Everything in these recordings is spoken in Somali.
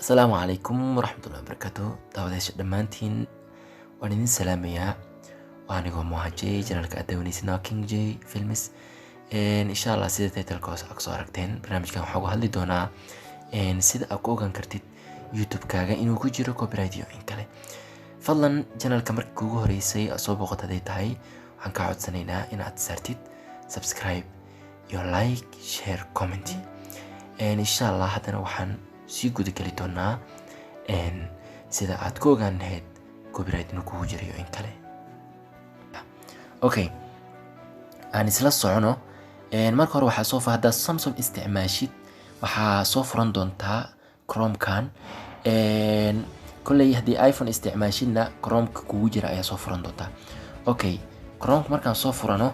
السلام عليكم ورحمة الله وبركاته. دعوة دمانتين وأنا سلامية وأنا قوم مهاجي جنالك أدوني سناكينج جي فيلمس إن شاء الله سيدة تيتلكوس أقصى ركتين برنامج كان حقو هالي دونا إن سيدة أكوغان كرتيد يوتيوب كاغا إنو كجيرو كوبرايديو إن كالي فضلا جنالك مرك كوغو هريسي أصوبو قطة دي تاي وحن كاعود سنينا إن أتسارتيد سبسكرايب يو لايك شير كومنتي إن شاء الله حتى نوحن sii guda gali doonaa sida aad ku ogaan lahayd copyright inuu kugu jirayo in kale. Okay, aan isla socono. Marka hore waxaa soo fahdaa Samsung isticmaashid waxaa soo furan doontaa Chrome-kan. Kolley haddii iPhone isticmaashidna Chrome-ka kugu jira ayaa soo furan doontaa. Okay, Chrome markaan soo furano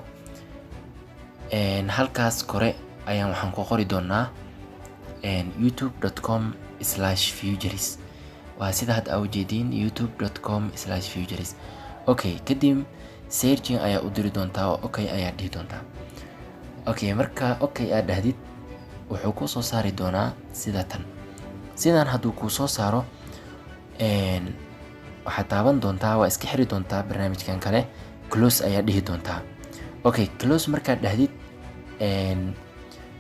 halkaas kore ayaan waxaan ku qori doonaa youtube.com/fugeries waa sida had aad ujeedin youtube.com/fugeries. okay kadib searching ayaa u diri doontaa oo okay ayaa dhihi doontaa. okay marka okay aad dhahdid wuxuu ku soo saari doonaa sida tan. sidaan hadduu ku soo saaro waxa taaban doontaa waa iska xiri doontaa barnaamijkan kale close ayaa dhihi doontaa. okay close marka dhahdid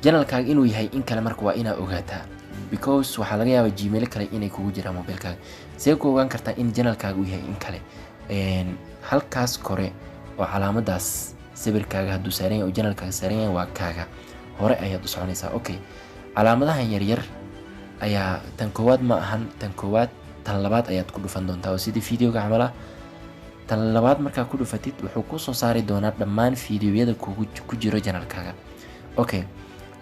channelkaaga inuu yahay in kale marka waa inaa ogaataa because waxa laga yaabaa Gmail kale inay kugu jiraan mobilkaaga. see ku ogaan kartaa in channelkaaga uu yahay in kale halkaas kore oo calaamadaas sawirkaaga hadduu saaran yahay oo channelkaaga saaran yahay waa kaaga hore ayaad u soconaysaa. okay calaamadahan yar yar ayaa tan koowaad ma ahan tan koowaad tan labaad ayaad ku dhufan doontaa oo sidii videoga camala tan labaad markaa ku dhufatid wuxuu ku soo saari doonaa dhammaan fiidiyoyada ku jiro channelkaaga. okay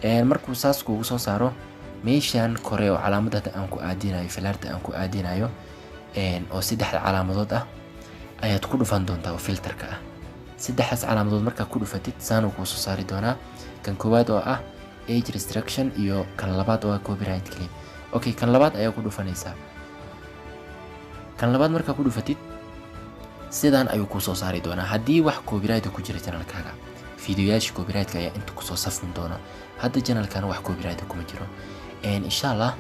markuu saas kugu soo saaro meeshan kore oo calaamadda aan ku aadinayo filterta aan ku aadinayo oo saddexda calaamadood ah ayaad ku dhufan doontaa oo filterka ah. saddexdaas calaamadood markaa ku dhufatid saan uu ku soo saari doonaa kan koowaad oo ah age restriction iyo kan labaad oo ah copyright claim. okay kan labaad ayaa ku dhufanaysaa. kan labaad markaa ku dhufatid sidaan ayuu ku soo saari doonaa haddii wax copyright ku jira channelkaaga fiidiyoyaasha copyright-ka ayaa inta kusoo safmin doona. hadda channelkan wax copyright kuma jiro. insha Allah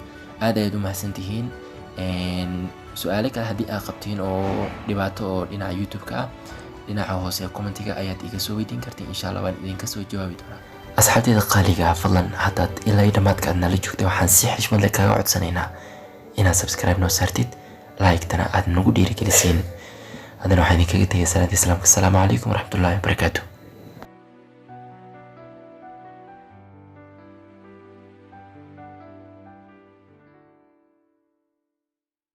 aad ayaad u mahadsantihiin. su'aalo kale haddii aad qabtiin oo dhibaato oo dhinaca YouTube-ka ah dhinaca hoose commentiga ayaad iga soo weydiin kartiin. insha Allah waan idinka soo jawaabi doonaa. asxaabteeda qaaliga ah fadlan haddaad ilaa dhamaadka aad nala joogtay waxaan si xishmad leh kaaga codsanaynaa inaad subscribe noo saartid like-tana aad nagu dhiirigelisiin. haddana waxaan idinkaga tegay salaanta islaamka. assalaamu calaykum waraxmatullaahi wabarakaatuh.